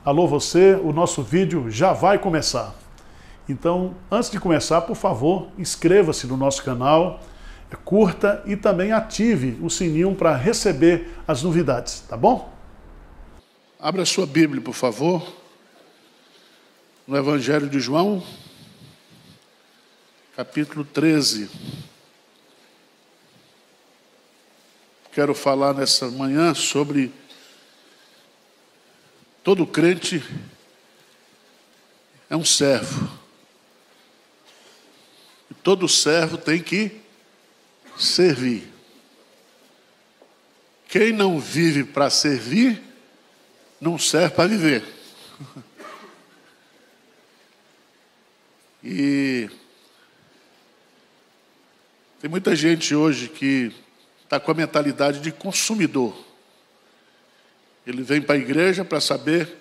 Alô você, o nosso vídeo já vai começar. Então, antes de começar, por favor, inscreva-se no nosso canal, curta e também ative o sininho para receber as novidades, tá bom? Abra sua Bíblia, por favor, no Evangelho de João, capítulo 13. Quero falar nessa manhã sobre todo crente é um servo. E todo servo tem que servir. Quem não vive para servir, não serve para viver. E tem muita gente hoje que está com a mentalidade de consumidor. Ele vem para a igreja para saber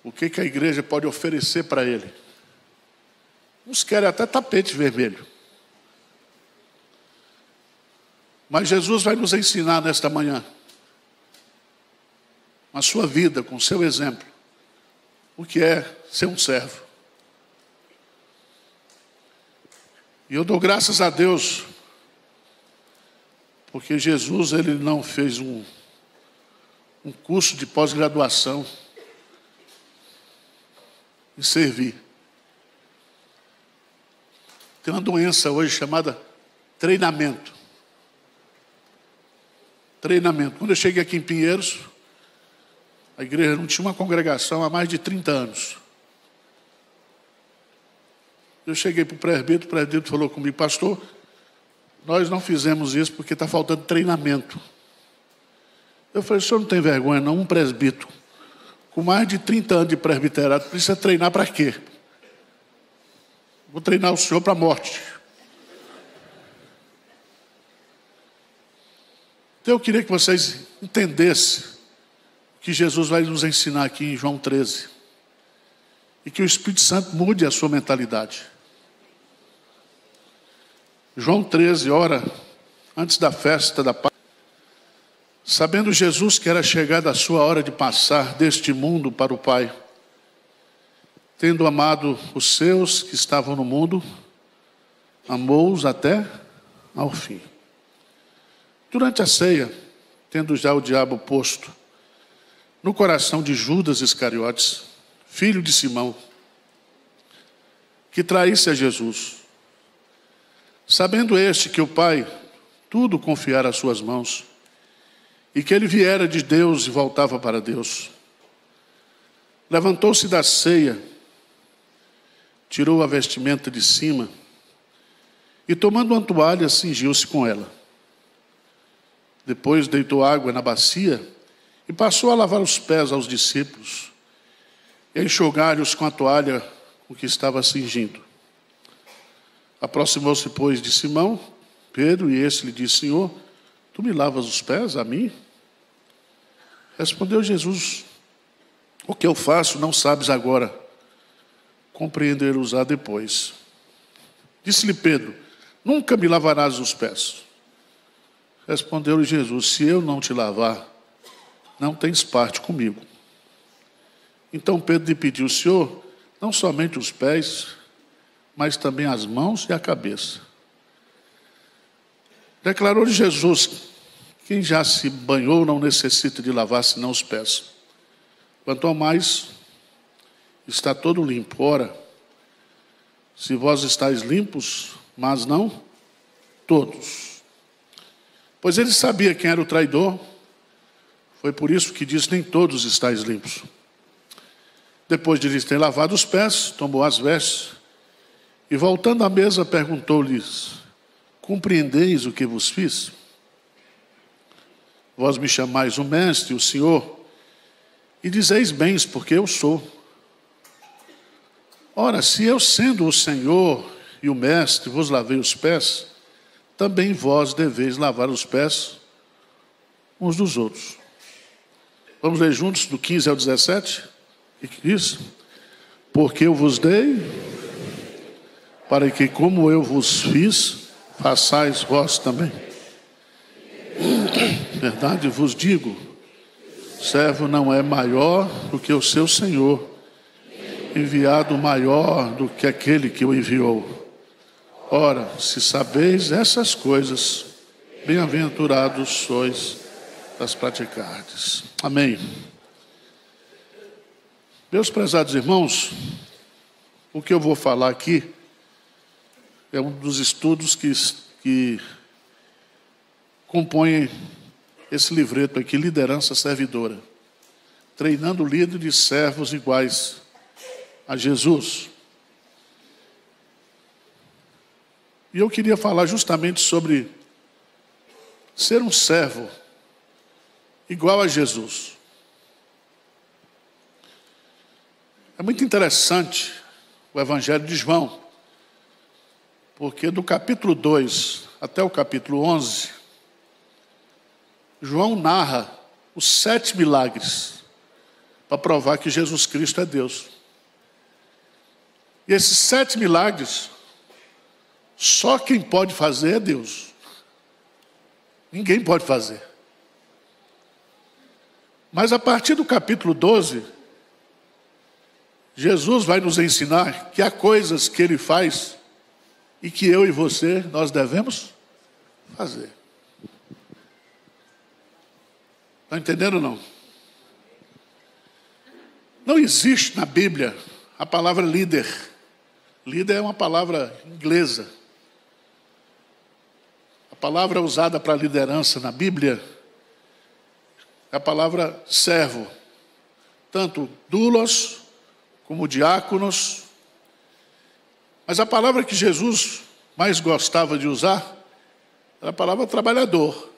o que a igreja pode oferecer para ele. Uns querem até tapete vermelho. Mas Jesus vai nos ensinar nesta manhã, na sua vida, com o seu exemplo, o que é ser um servo. E eu dou graças a Deus, porque Jesus, ele não fez um curso de pós-graduação em servir. Tem uma doença hoje chamada treinamento. Treinamento. Quando eu cheguei aqui em Pinheiros, a igreja não tinha uma congregação há mais de 30 anos. Eu cheguei para o presbítero falou comigo: pastor, nós não fizemos isso porque está faltando treinamento. Eu falei: o senhor não tem vergonha não? Um presbítero com mais de 30 anos de presbiterato precisa treinar para quê? Vou treinar o senhor para a morte. Então eu queria que vocês entendessem o que Jesus vai nos ensinar aqui em João 13. E que o Espírito Santo mude a sua mentalidade. João 13, ora, antes da festa da Páscoa, sabendo Jesus que era chegada a sua hora de passar deste mundo para o Pai, tendo amado os seus que estavam no mundo, amou-os até ao fim. Durante a ceia, tendo já o diabo posto no coração de Judas Iscariotes, filho de Simão, que traísse a Jesus, sabendo este que o Pai tudo confiara às suas mãos, e que ele viera de Deus e voltava para Deus, levantou-se da ceia, tirou a vestimenta de cima, e tomando uma toalha, cingiu-se com ela. Depois deitou água na bacia, e passou a lavar os pés aos discípulos, e a enxugar-lhes com a toalha com que estava cingindo. Aproximou-se, pois, de Simão, Pedro, e este lhe disse: Senhor, tu me lavas os pés a mim? Respondeu Jesus: o que eu faço não sabes agora, compreenderás depois. Disse-lhe Pedro: nunca me lavarás os pés. Respondeu-lhe Jesus: se eu não te lavar, não tens parte comigo. Então Pedro lhe pediu: Senhor, não somente os pés, mas também as mãos e a cabeça. Declarou-lhe Jesus: quem já se banhou não necessita de lavar senão os pés. Quanto ao mais, está todo limpo. Ora, se vós estáis limpos, mas não todos. Pois ele sabia quem era o traidor, foi por isso que disse: nem todos estáis limpos. Depois de lhes ter lavado os pés, tomou as vestes, e voltando à mesa, perguntou-lhes: compreendeis o que vos fiz? Vós me chamais o mestre, o Senhor, e dizeis bem, porque eu sou. Ora, se eu, sendo o Senhor e o mestre, vos lavei os pés, também vós deveis lavar os pés uns dos outros. Vamos ler juntos do 15 ao 17? O que diz? Porque eu vos dei, para que como eu vos fiz, façais vós também. Verdade vos digo, Servo não é maior do que o seu senhor, enviado maior do que aquele que o enviou. Ora, se sabeis essas coisas, bem-aventurados sois das praticardes. Amém. Meus prezados irmãos, o que eu vou falar aqui é um dos estudos que compõem esse livreto aqui, Liderança Servidora, treinando líderes e servos iguais a Jesus. E eu queria falar justamente sobre ser um servo igual a Jesus. É muito interessante o Evangelho de João, porque do capítulo 2 até o capítulo 11, João narra os 7 milagres para provar que Jesus Cristo é Deus. E esses 7 milagres, só quem pode fazer é Deus. Ninguém pode fazer. Mas a partir do capítulo 12, Jesus vai nos ensinar que há coisas que Ele faz e que eu e você, nós devemos fazer. Está entendendo ou não? Não existe na Bíblia a palavra líder. Líder é uma palavra inglesa. A palavra usada para liderança na Bíblia é a palavra servo. Tanto doulos como diáconos. Mas a palavra que Jesus mais gostava de usar era a palavra trabalhador.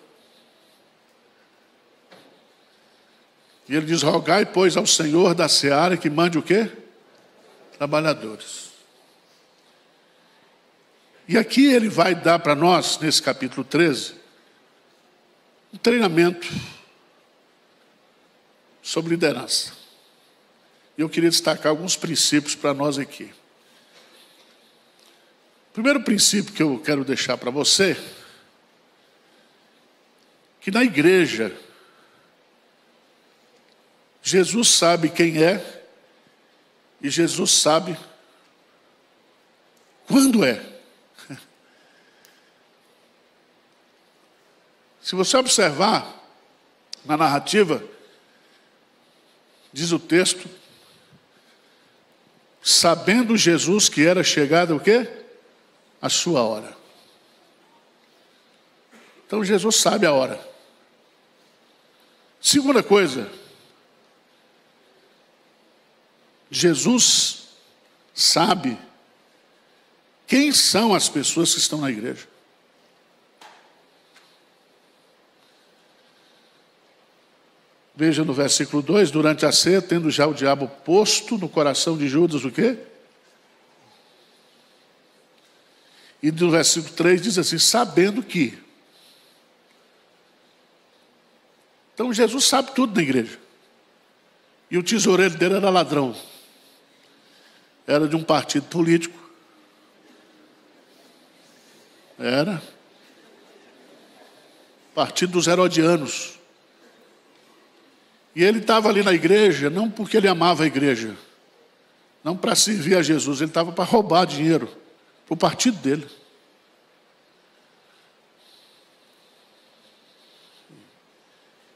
E ele diz, rogai, pois, ao Senhor da seara que mande o quê? Trabalhadores. E aqui ele vai dar para nós, nesse capítulo 13, um treinamento sobre liderança. E eu queria destacar alguns princípios para nós aqui. O primeiro princípio que eu quero deixar para você, que na igreja, Jesus sabe quem é e Jesus sabe quando é. Se você observar na narrativa, diz o texto, sabendo Jesus que era chegada o quê? A sua hora. Então Jesus sabe a hora. Segunda coisa, Jesus sabe quem são as pessoas que estão na igreja. Veja no versículo 2, durante a ceia, tendo já o diabo posto no coração de Judas o quê? E no versículo 3 diz assim, sabendo que. Então Jesus sabe tudo na igreja. E o tesoureiro dele era ladrão. Era de um partido político. Era. Partido dos Herodianos. E ele estava ali na igreja, não porque ele amava a igreja. Não para servir a Jesus. Ele estava para roubar dinheiro. Para o partido dele.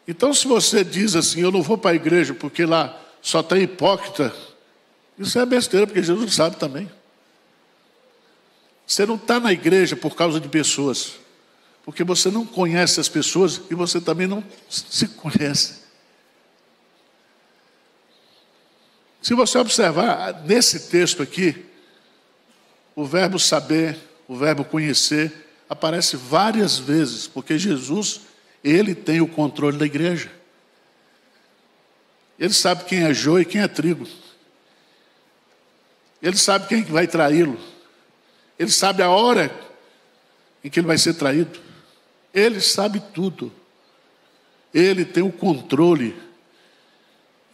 Então se você diz assim, eu não vou para a igreja porque lá só tem hipócrita, isso é besteira, porque Jesus sabe também. Você não está na igreja por causa de pessoas, porque você não conhece as pessoas e você também não se conhece. Se você observar nesse texto aqui, o verbo saber, o verbo conhecer, aparece várias vezes, porque Jesus, ele tem o controle da igreja. Ele sabe quem é joio e quem é trigo. Ele sabe quem vai traí-lo. Ele sabe a hora em que ele vai ser traído. Ele sabe tudo. Ele tem o controle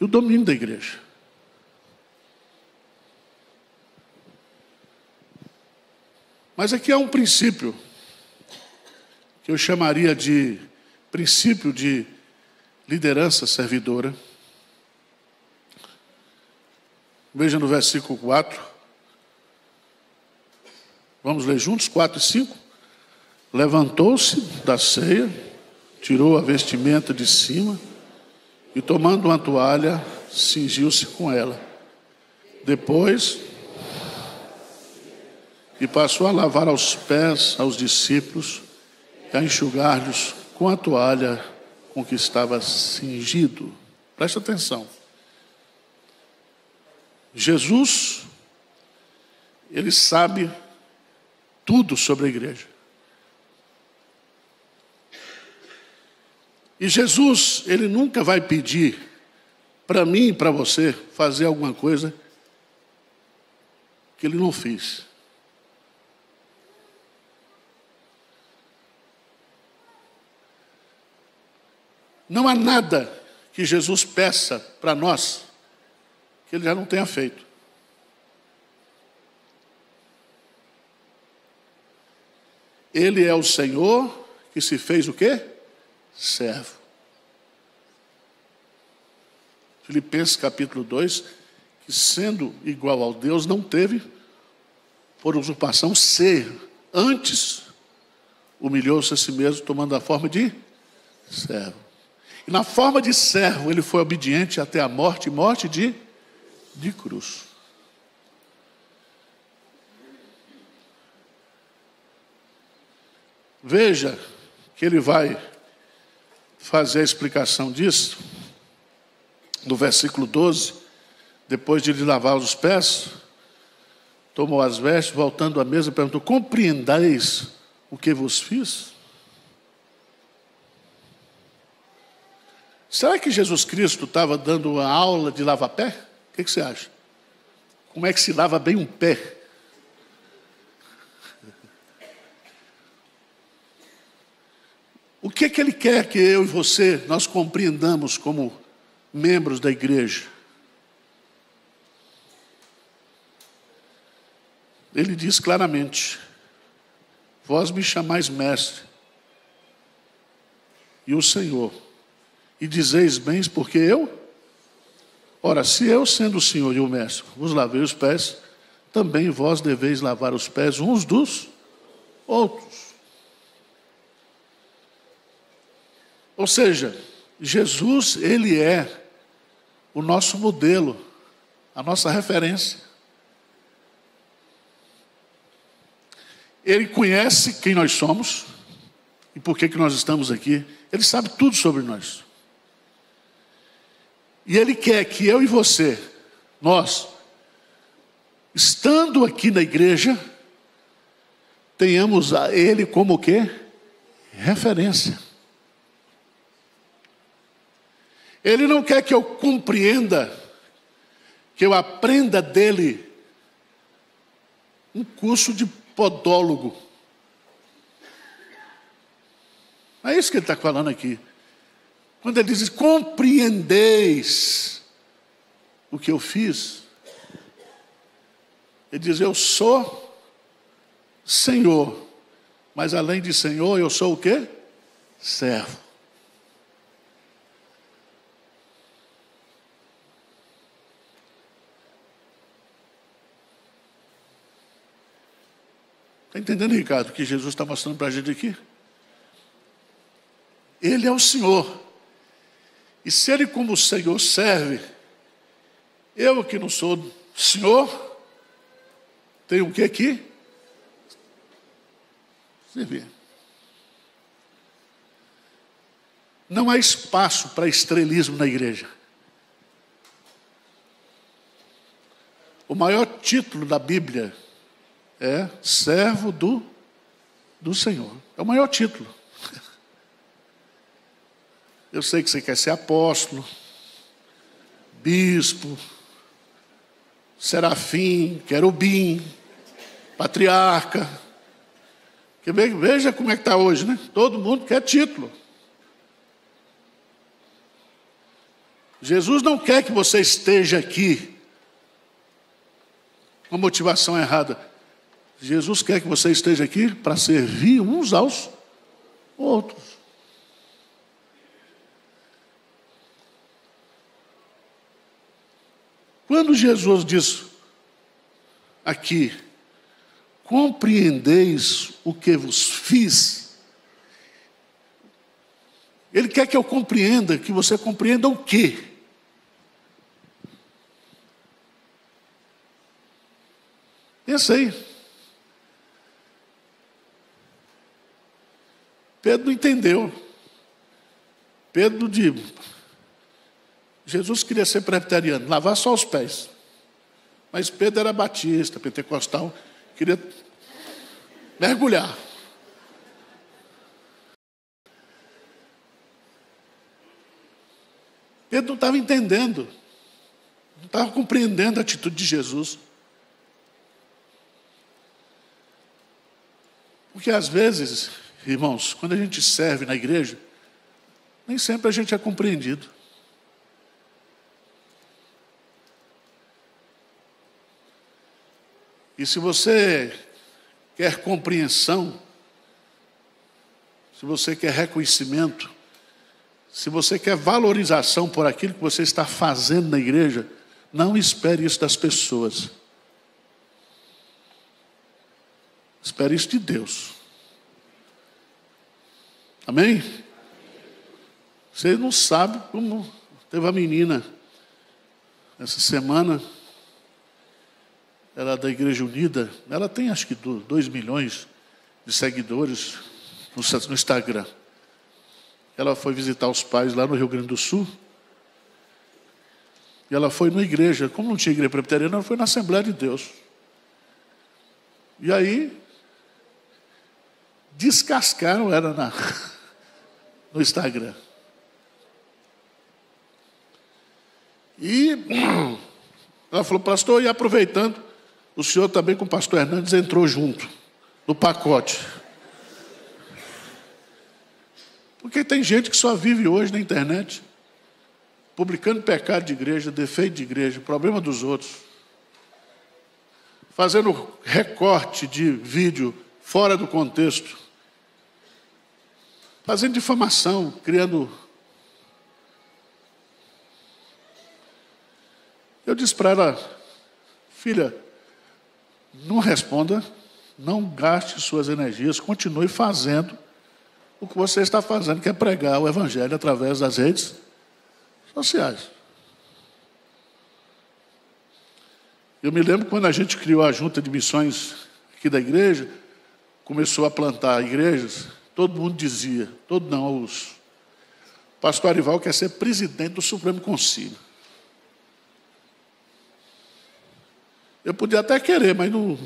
e o domínio da igreja. Mas aqui há um princípio que eu chamaria de princípio de liderança servidora. Veja no versículo 4. Vamos ler juntos, 4 e 5. Levantou-se da ceia, tirou a vestimenta de cima e, tomando uma toalha, cingiu-se com ela. Depois, e passou a lavar aos pés aos discípulos e a enxugar-lhes com a toalha com que estava cingido. Presta atenção. Jesus, ele sabe tudo sobre a igreja. E Jesus, ele nunca vai pedir para mim e para você fazer alguma coisa que ele não fez. Não há nada que Jesus peça para nós que ele já não tenha feito. Ele é o Senhor que se fez o quê? Servo. Filipenses capítulo 2, que sendo igual ao Deus, não teve por usurpação ser. Antes, humilhou-se a si mesmo, tomando a forma de servo. E na forma de servo, ele foi obediente até a morte, morte de cruz. Veja que ele vai fazer a explicação disso no versículo 12. Depois de lhe lavar os pés, tomou as vestes, voltando à mesa, perguntou: compreendais o que vos fiz? Será que Jesus Cristo estava dando uma aula de lava-pé? O que você acha? Como é que se lava bem um pé? O que ele quer que eu e você, nós compreendamos como membros da igreja? Ele diz claramente: vós me chamais mestre e o Senhor, e dizeis bem porque eu? Ora, se eu, sendo o Senhor e o mestre, vos lavei os pés, também vós deveis lavar os pés uns dos outros. Ou seja, Jesus, ele é o nosso modelo, a nossa referência. Ele conhece quem nós somos e por que nós estamos aqui. Ele sabe tudo sobre nós. E ele quer que eu e você, nós, estando aqui na igreja, tenhamos a ele como o quê? Referência. Ele não quer que eu compreenda, que eu aprenda dele um curso de podólogo. É isso que ele está falando aqui. Quando ele diz: compreendeis o que eu fiz, ele diz: eu sou Senhor, mas além de Senhor, eu sou o quê? Servo. Está entendendo, Ricardo, o que Jesus está mostrando para a gente aqui? Ele é o Senhor. E se ele como Senhor serve, eu que não sou Senhor, tenho o que aqui? Servir. Não há espaço para estrelismo na igreja. O maior título da Bíblia é servo do Senhor. É o maior título. Eu sei que você quer ser apóstolo, bispo, serafim, querubim, patriarca. Veja como é que está hoje, né? Todo mundo quer título. Jesus não quer que você esteja aqui com a motivação errada. Jesus quer que você esteja aqui para servir uns aos outros. Quando Jesus diz aqui, compreendeis o que vos fiz, Ele quer que eu compreenda, que você compreenda o quê? Pensa aí. Pedro não entendeu. Jesus queria ser presbiteriano, lavar só os pés. Mas Pedro era batista, pentecostal, queria mergulhar. Pedro não estava entendendo, não estava compreendendo a atitude de Jesus. Porque às vezes, irmãos, quando a gente serve na igreja, nem sempre a gente é compreendido. E se você quer compreensão, se você quer reconhecimento, se você quer valorização por aquilo que você está fazendo na igreja, não espere isso das pessoas. Espere isso de Deus. Amém? Vocês não sabem como teve uma menina essa semana, ela é da Igreja Unida, ela tem acho que 2 milhões de seguidores no Instagram. Ela foi visitar os pais lá no Rio Grande do Sul. E ela foi numa igreja, como não tinha igreja presbiteriana, ela foi na Assembleia de Deus. E aí, descascaram ela no Instagram. E ela falou, pastor, e aproveitando, o senhor também com o pastor Hernandes entrou junto, no pacote. Porque tem gente que só vive hoje na internet, publicando pecado de igreja, defeito de igreja, problema dos outros, fazendo recorte de vídeo fora do contexto, fazendo difamação, criando... Eu disse para ela, filha, não responda, não gaste suas energias, continue fazendo o que você está fazendo, que é pregar o Evangelho através das redes sociais. Eu me lembro quando a gente criou a junta de missões aqui da igreja, começou a plantar igrejas, todo mundo dizia, o pastor Arival quer ser presidente do Supremo Concílio. Eu podia até querer, mas não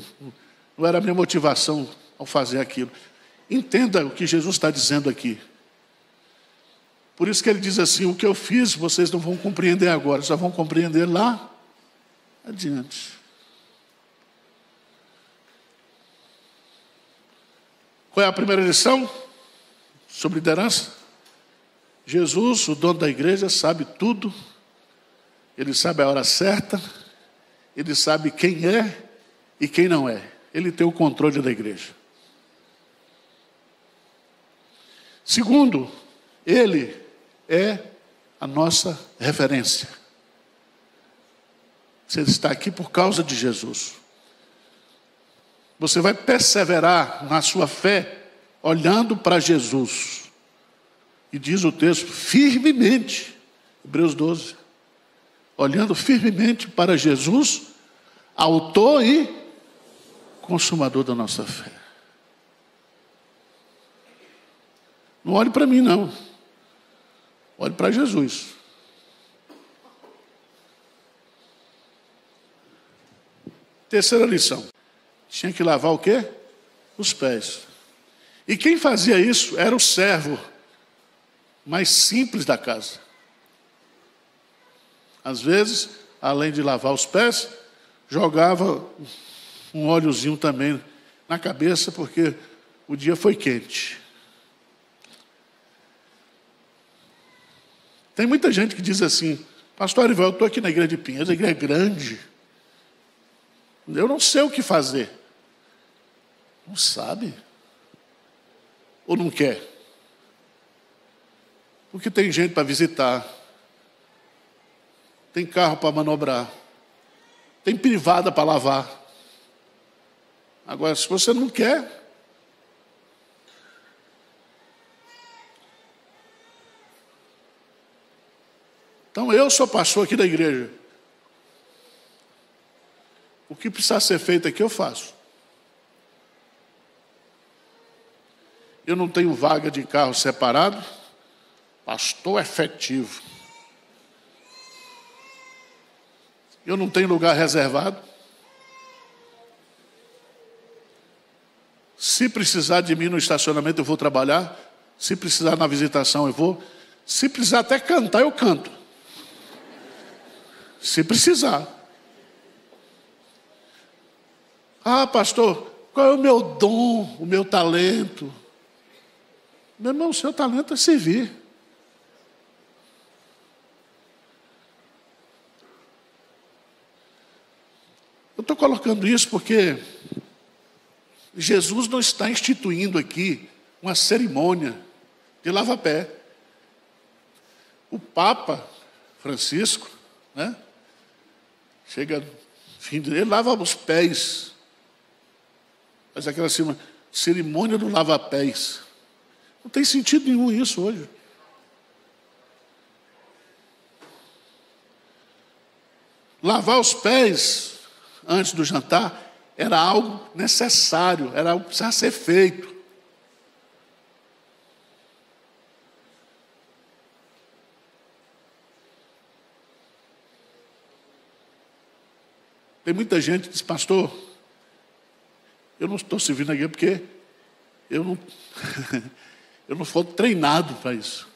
era a minha motivação ao fazer aquilo. Entenda o que Jesus está dizendo aqui. Por isso que ele diz assim, o que eu fiz vocês não vão compreender agora, só vão compreender lá adiante. Qual é a primeira lição sobre liderança? Jesus, o dono da igreja, sabe tudo. Ele sabe a hora certa. Ele sabe quem é e quem não é. Ele tem o controle da igreja. Segundo, Ele é a nossa referência. Você está aqui por causa de Jesus. Você vai perseverar na sua fé olhando para Jesus. E diz o texto, firmemente, Hebreus 12, olhando firmemente para Jesus, autor e consumador da nossa fé. Não olhe para mim, não. Olhe para Jesus. Terceira lição. Tinha que lavar o quê? Os pés. E quem fazia isso era o servo mais simples da casa. Às vezes, além de lavar os pés, jogava um óleozinho também na cabeça, porque o dia foi quente. Tem muita gente que diz assim, pastor Arival, eu estou aqui na igreja de Pinheiros, a igreja é grande. Eu não sei o que fazer. Não sabe? Ou não quer? Porque tem gente para visitar. Tem carro para manobrar. tem privada para lavar. Agora, se você não quer, então eu sou pastor aqui da igreja. O que precisar ser feito aqui eu faço. Eu não tenho vaga de carro separado. Pastor efetivo. Eu não tenho lugar reservado. Se precisar de mim no estacionamento, eu vou trabalhar. Se precisar na visitação, eu vou. Se precisar até cantar, eu canto. Se precisar. Ah, pastor, qual é o meu dom, o meu talento? Meu irmão, o seu talento é servir. Eu estou colocando isso porque Jesus não está instituindo aqui uma cerimônia de lava-pé. O Papa Francisco, né? Chega, ele lava os pés. Faz aquela cerimônia do lava-pés. Não tem sentido nenhum isso hoje. Lavar os pés antes do jantar era algo necessário, era algo que precisava ser feito. Tem muita gente que diz, pastor, eu não estou servindo aqui porque eu não, eu não fui treinado para isso.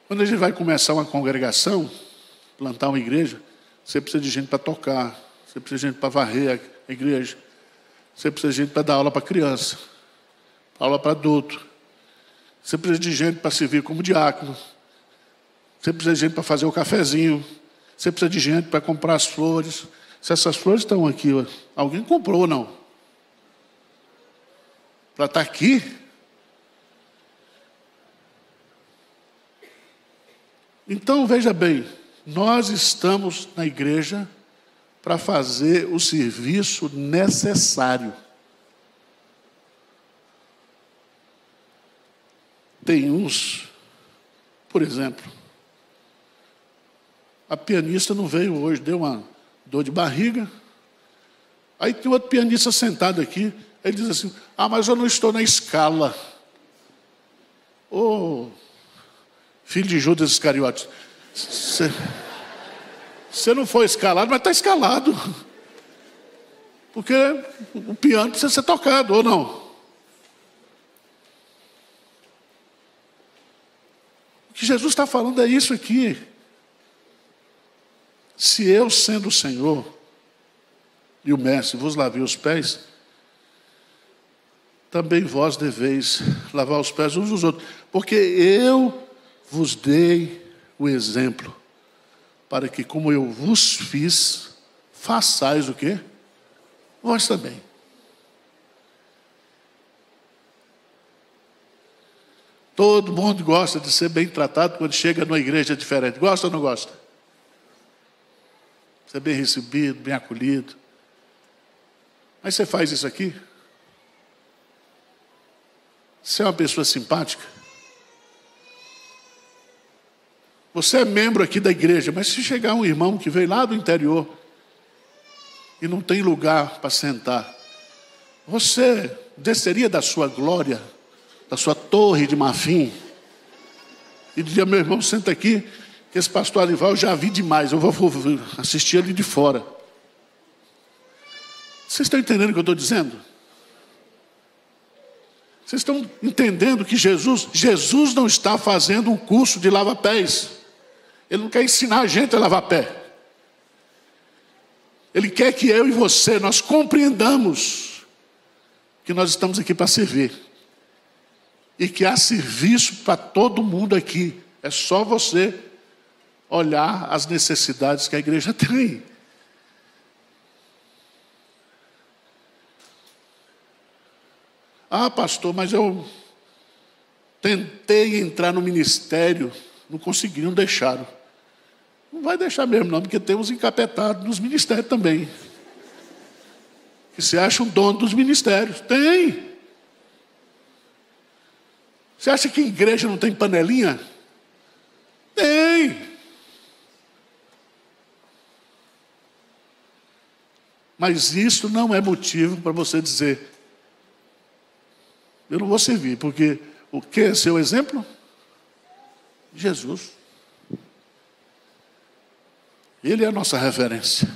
Quando a gente vai começar uma congregação, plantar uma igreja, você precisa de gente para tocar, você precisa de gente para varrer a igreja, você precisa de gente para dar aula para criança, aula para adulto, você precisa de gente para servir como diácono, você precisa de gente para fazer o cafezinho, você precisa de gente para comprar as flores. Se essas flores estão aqui, alguém comprou ou não? Para estar aqui? Então, veja bem, nós estamos na igreja para fazer o serviço necessário. Tem uns, por exemplo, a pianista não veio hoje, deu uma dor de barriga. Aí tem outro pianista sentado aqui, ele diz assim, mas eu não estou na escala. Filho de Judas Iscariotes, você não foi escalado, mas está escalado. Porque o piano precisa ser tocado, ou não? O que Jesus está falando é isso aqui. Se eu, sendo o Senhor e o Mestre, vos lavei os pés, também vós deveis lavar os pés uns dos outros. Porque eu vos dei o exemplo, para que, como eu vos fiz, façais o quê? Vós também. Todo mundo gosta de ser bem tratado quando chega numa igreja diferente. Gosta ou não gosta? Ser bem recebido, bem acolhido. Mas você faz isso aqui? Você é uma pessoa simpática? Você é membro aqui da igreja, mas se chegar um irmão que veio lá do interior e não tem lugar para sentar, você desceria da sua glória, da sua torre de marfim, e diria, meu irmão, senta aqui, que esse pastor Alival eu já vi demais, eu vou assistir ali de fora. Vocês estão entendendo o que eu estou dizendo? Vocês estão entendendo que Jesus não está fazendo um curso de lava-pés. Ele não quer ensinar a gente a lavar pé. Ele quer que eu e você, nós compreendamos que nós estamos aqui para servir. E que há serviço para todo mundo aqui. É só você olhar as necessidades que a igreja tem. Pastor, mas eu Tentei entrar no ministério, não consegui, não deixaram. Não vai deixar mesmo não, porque tem uns encapetados nos ministérios também. Que se acham dono dos ministérios. Tem. Você acha que igreja não tem panelinha? Tem. Mas isso não é motivo para você dizer, eu não vou servir, porque o que é seu exemplo? Jesus. Ele é a nossa referência.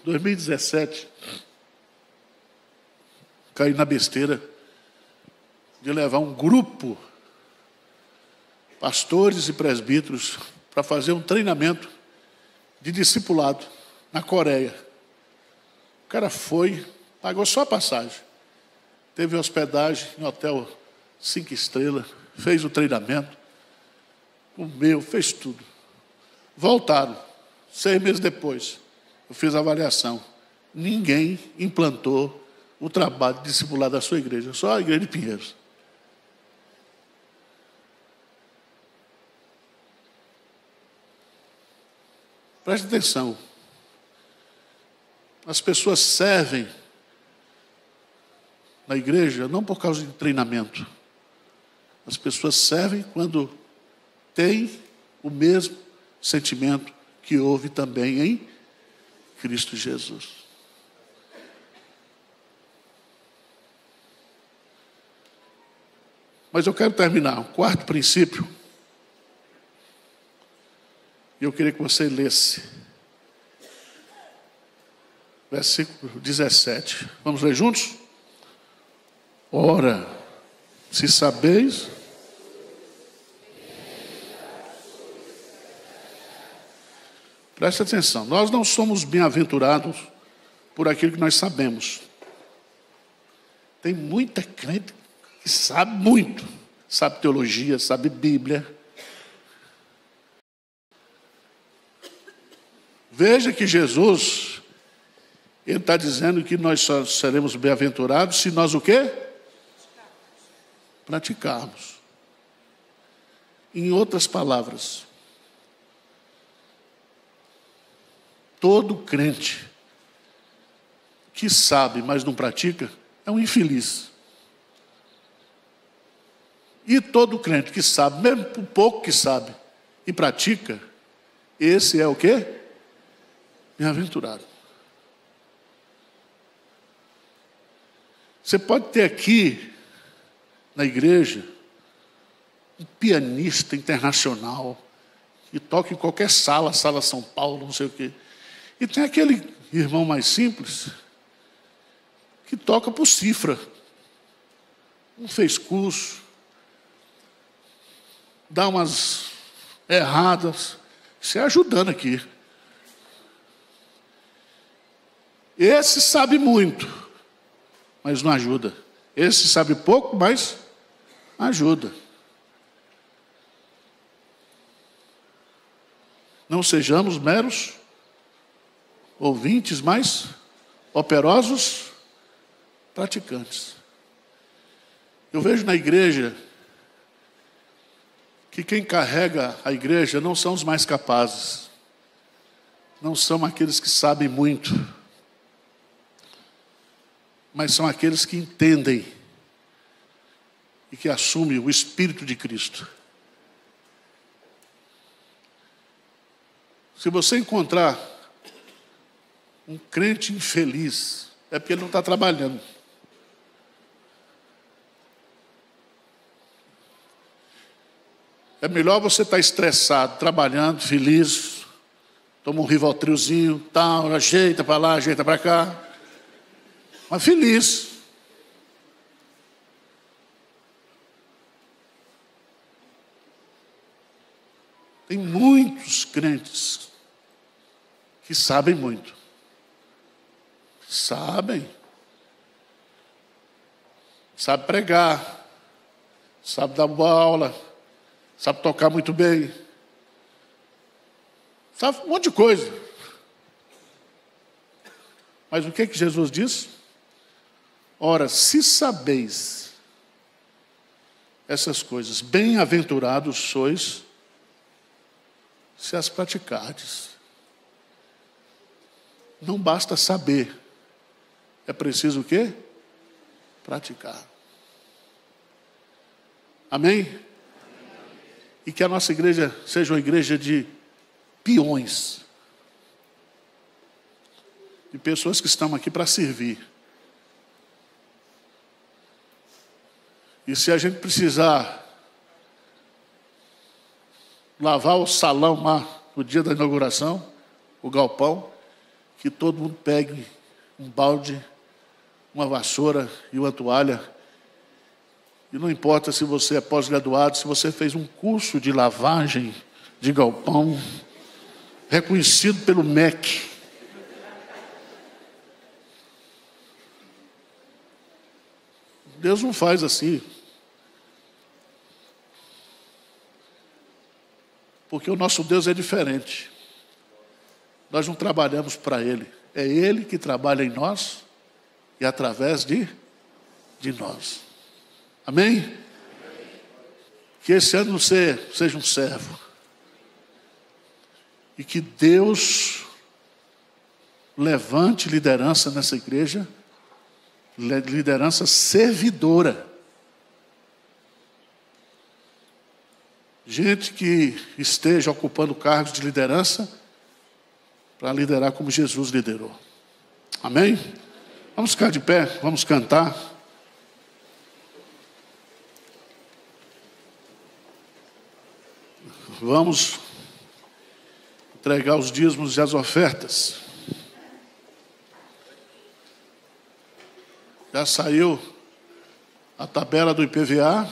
2017, caí na besteira de levar um grupo, pastores e presbíteros, para fazer um treinamento de discipulado na Coreia. O cara foi, pagou só a passagem, teve hospedagem em hotel 5 estrelas, fez o treinamento, comeu, fez tudo. Voltaram, 6 meses depois, eu fiz a avaliação. Ninguém implantou o trabalho de discipulado da sua igreja, só a igreja de Pinheiros. Preste atenção. As pessoas servem na igreja não por causa de treinamento. As pessoas servem quando têm o mesmo sentimento que houve também em Cristo Jesus. Mas eu quero terminar. O quarto princípio. E eu queria que você lesse. Versículo 17. Vamos ler juntos? Ora, se sabeis... Preste atenção, nós não somos bem-aventurados por aquilo que nós sabemos. Tem muita crente que sabe muito, sabe teologia, sabe Bíblia. Veja que Jesus, ele está dizendo que nós só seremos bem-aventurados se nós o quê? Praticarmos. Em outras palavras, todo crente que sabe, mas não pratica, é um infeliz. E todo crente que sabe, mesmo por pouco que sabe, e pratica, esse é o quê? Bem-aventurado. Você pode ter aqui, na igreja, um pianista internacional, que toca em qualquer sala, Sala São Paulo, não sei o quê. E tem aquele irmão mais simples, que toca por cifra. Não fez curso, dá umas erradas, você ajudando aqui. Esse sabe muito, mas não ajuda. Esse sabe pouco, mas ajuda. Não sejamos meros ouvintes, mas operosos praticantes. Eu vejo na igreja que quem carrega a igreja não são os mais capazes, não são aqueles que sabem muito, mas são aqueles que entendem e que assumem o Espírito de Cristo. Se você encontrar um crente infeliz, é porque ele não está trabalhando. É melhor você estar estressado, trabalhando, feliz, toma um Rivoltrilzinho, tal, ajeita para lá, ajeita para cá, mas feliz. Tem muitos crentes que sabem muito. Sabem. Sabe pregar. Sabe dar boa aula. Sabe tocar muito bem. Sabe um monte de coisa. Mas o que que Jesus diz? Ora, se sabeis essas coisas, bem-aventurados sois se as praticardes. Não basta saber, é preciso o quê? Praticar. Amém? E que a nossa igreja seja uma igreja de peões, de pessoas que estão aqui para servir. E se a gente precisar lavar o salão lá no dia da inauguração, o galpão, que todo mundo pegue um balde, uma vassoura e uma toalha. E não importa se você é pós-graduado, se você fez um curso de lavagem de galpão, reconhecido pelo MEC. Deus não faz assim. Porque o nosso Deus é diferente. Nós não trabalhamos para Ele. É Ele que trabalha em nós e através de nós. Amém? Que esse ano você seja um servo. E que Deus levante liderança nessa igreja, liderança servidora. Gente que esteja ocupando cargos de liderança para liderar como Jesus liderou. Amém? Vamos ficar de pé, vamos cantar. Vamos entregar os dízimos e as ofertas. Já saiu a tabela do IPVA.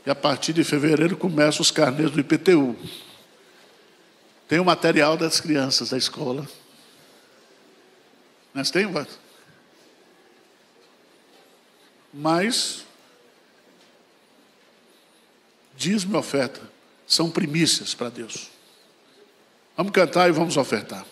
E a partir de fevereiro começam os carnês do IPTU. Tem o material das crianças da escola. Nós temos? Mas dízimo e oferta são primícias para Deus. Vamos cantar e vamos ofertar.